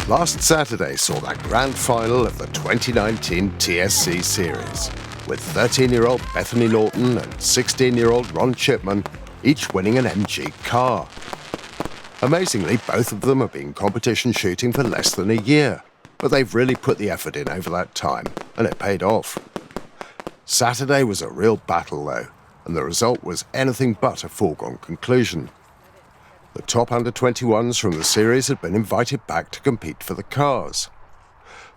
Last Saturday saw that grand final of the 2019 TSC series, with 13-year-old Bethany Norton and 16-year-old Ron Chipman each winning an MG car. Amazingly, both of them have been competition shooting for less than a year, but they've really put the effort in over that time, and it paid off. Saturday was a real battle though, and the result was anything but a foregone conclusion. The top under-21s from the series had been invited back to compete for the cars.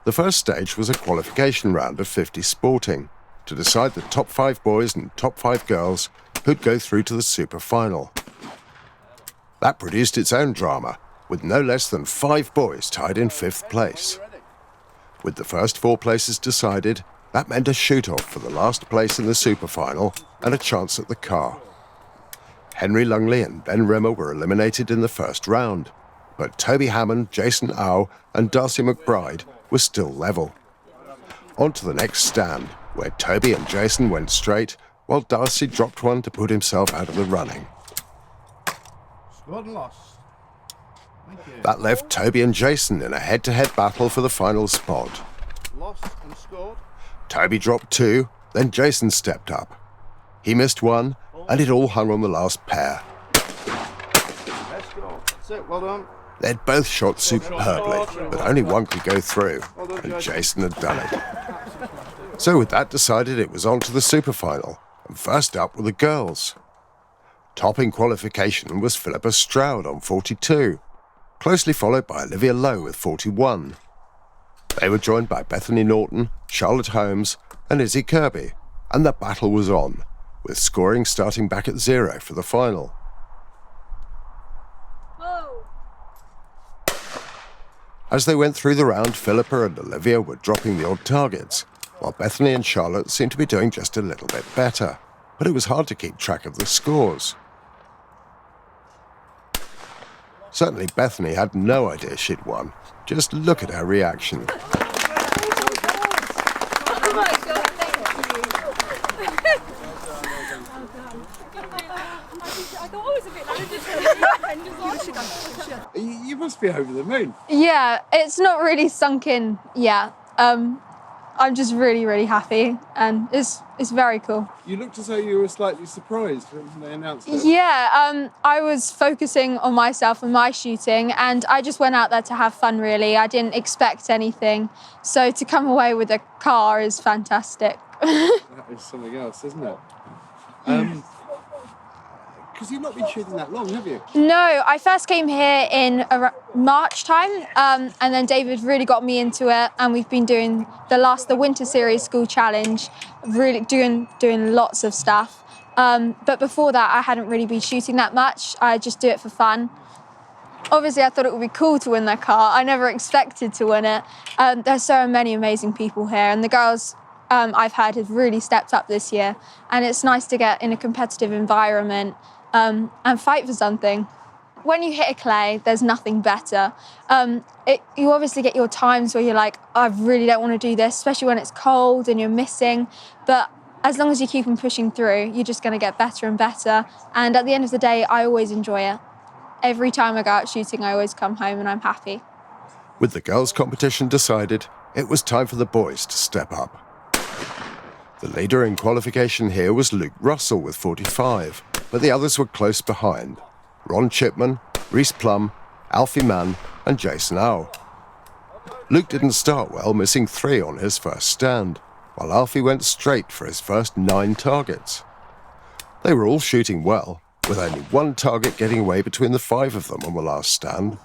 The first stage was a qualification round of 50 sporting, to decide the top 5 boys and top 5 girls who'd go through to the super final. That produced its own drama, with no less than 5 boys tied in 5th place. With the first 4 places decided, that meant a shoot-off for the last place in the super final and a chance at the car. Henry Lungley and Ben Rimmer were eliminated in the first round, but Toby Hammond, Jason Au and Darcy McBride were still level. On to the next stand, where Toby and Jason went straight, while Darcy dropped one to put himself out of the running. Scored and lost. Thank you. That left Toby and Jason in a head-to-head battle for the final spot. Lost and scored. Toby dropped 2, then Jason stepped up. He missed 1, and it all hung on the last pair. Let's go. That's it, well done. They'd both shot superbly, but only one could go through, and Jason had done it. So with that decided, it was on to the super final, and first up were the girls. Top in qualification was Philippa Stroud on 42, closely followed by Olivia Lowe with 41. They were joined by Bethany Norton, Charlotte Holmes and Izzy Kirby, and the battle was on, with scoring starting back at 0 for the final. Whoa. As they went through the round, Philippa and Olivia were dropping the odd targets, while Bethany and Charlotte seemed to be doing just a little bit better, but it was hard to keep track of the scores. Certainly Bethany had no idea she'd won. Just look at her reaction. Oh my God, I thought I was a bit like You must be over the moon. Yeah, it's not really sunk in yet. I'm just really, really happy, and it's very cool. You looked as though you were slightly surprised when they announced it. Yeah, I was focusing on myself and my shooting, and I just went out there to have fun, really. I didn't expect anything, so to come away with a car is fantastic. That is something else, isn't it? Because you've not been shooting that long, have you? No, I first came here in March time, and then David really got me into it, and we've been doing the Winter Series School Challenge, really doing lots of stuff. But before that, I hadn't really been shooting that much. I just do it for fun. Obviously, I thought it would be cool to win that car. I never expected to win it. There's so many amazing people here, and the girls I've had have really stepped up this year, and it's nice to get in a competitive environment and fight for something. When you hit a clay, there's nothing better. You obviously get your times where you're like, I really don't want to do this, especially when it's cold and you're missing. But as long as you keep on pushing through, you're just going to get better and better. And at the end of the day, I always enjoy it. Every time I go out shooting, I always come home and I'm happy. With the girls' competition decided, it was time for the boys to step up. The leader in qualification here was Luke Russell with 45, but the others were close behind. Ron Chipman, Reese Plum, Alfie Mann and Jason Au. Luke didn't start well, missing 3 on his first stand, while Alfie went straight for his first 9 targets. They were all shooting well, with only 1 target getting away between the 5 of them on the last stand.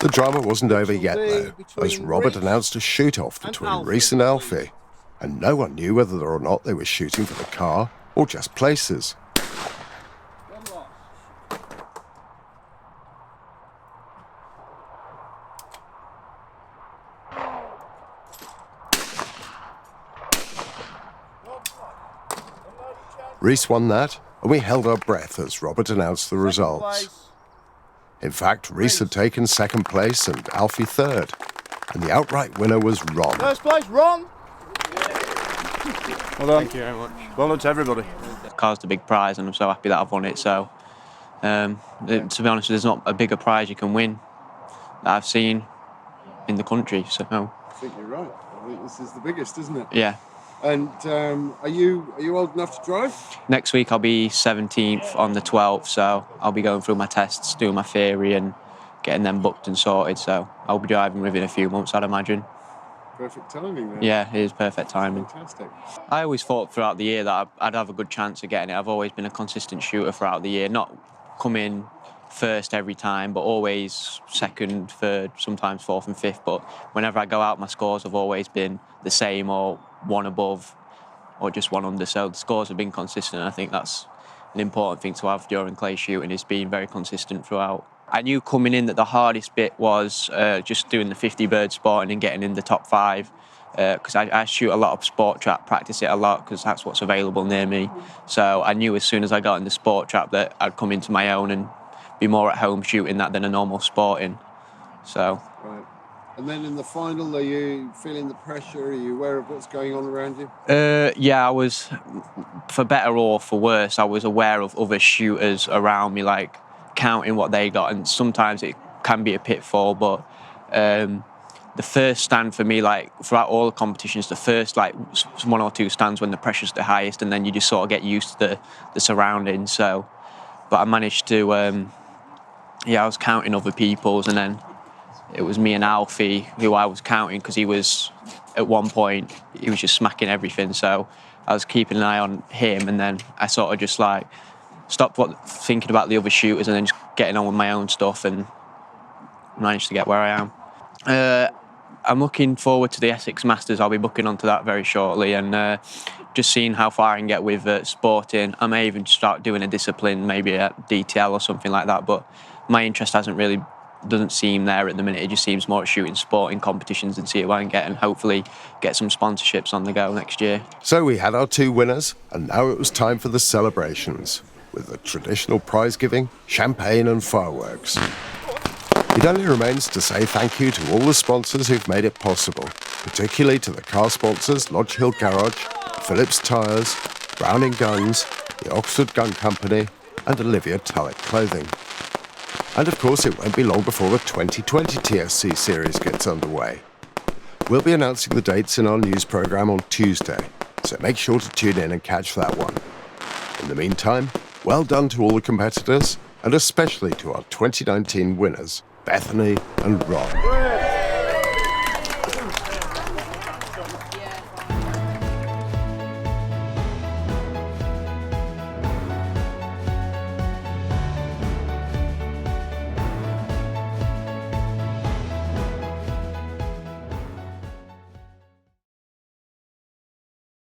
The drama wasn't over yet, though, as Robert announced a shoot-off between Reese and Alfie, and no one knew whether or not they were shooting for the car or just places. Reese won that, and we held our breath as Robert announced the results. In fact, Reese had taken 2nd place and Alfie 3rd, and the outright winner was Ron. First place, Ron! Well done. Thank you very much. Well done to everybody. The car's the big prize, and I'm so happy that I've won it. So To be honest, there's not a bigger prize you can win that I've seen in the country. So I think you're right. I think this is the biggest, isn't it? yeah. And are you old enough to drive? Next week I'll be 17th on the 12th, so I'll be going through my tests, doing my theory and getting them booked and sorted. So I'll be driving within a few months, I'd imagine. Perfect timing then. Yeah, it is perfect timing. Fantastic. I always thought throughout the year that I'd have a good chance of getting it. I've always been a consistent shooter throughout the year, not coming first every time, but always second, third, sometimes fourth and fifth. But whenever I go out, my scores have always been the same or one above or just one under. So the scores have been consistent. I think that's an important thing to have during clay shooting, is being very consistent throughout. I knew coming in that the hardest bit was just doing the 50 bird spotting and getting in the top 5, because I shoot a lot of sport trap, practice it a lot because that's what's available near me. So I knew as soon as I got in the sport trap that I'd come into my own and be more at home shooting that than a normal sporting. So. Right. And then in the final, are you feeling the pressure? Are you aware of what's going on around you? Yeah, I was, for better or for worse, I was aware of other shooters around me, like counting what they got, and sometimes it can be a pitfall, but the first stand for me, like throughout all the competitions, the first like 1 or 2 stands when the pressure's the highest, and then you just sort of get used to the surroundings. So, but I managed to, I was counting other people's, and then it was me and Alfie who I was counting, because he was, at one point, he was just smacking everything. So I was keeping an eye on him, and then I sort of just like stopped thinking about the other shooters and then just getting on with my own stuff, and managed to get where I am. I'm looking forward to the Essex Masters. I'll be booking onto that very shortly, and just seeing how far I can get with sporting. I may even start doing a discipline, maybe at DTL or something like that, but my interest doesn't seem there at the minute. It just seems more at shooting sporting competitions and see if I can get, and hopefully get some sponsorships on the go next year. So we had our 2 winners, and now it was time for the celebrations, with the traditional prize giving, champagne and fireworks. It only remains to say thank you to all the sponsors who've made it possible, particularly to the car sponsors Lodge Hill Garage, Phillips Tyres, Browning Guns, the Oxford Gun Company and Olivia Tullett Clothing. And of course it won't be long before the 2020 TSC series gets underway. We'll be announcing the dates in our news programme on Tuesday, so make sure to tune in and catch that one. In the meantime, well done to all the competitors, and especially to our 2019 winners, Bethany and Ron.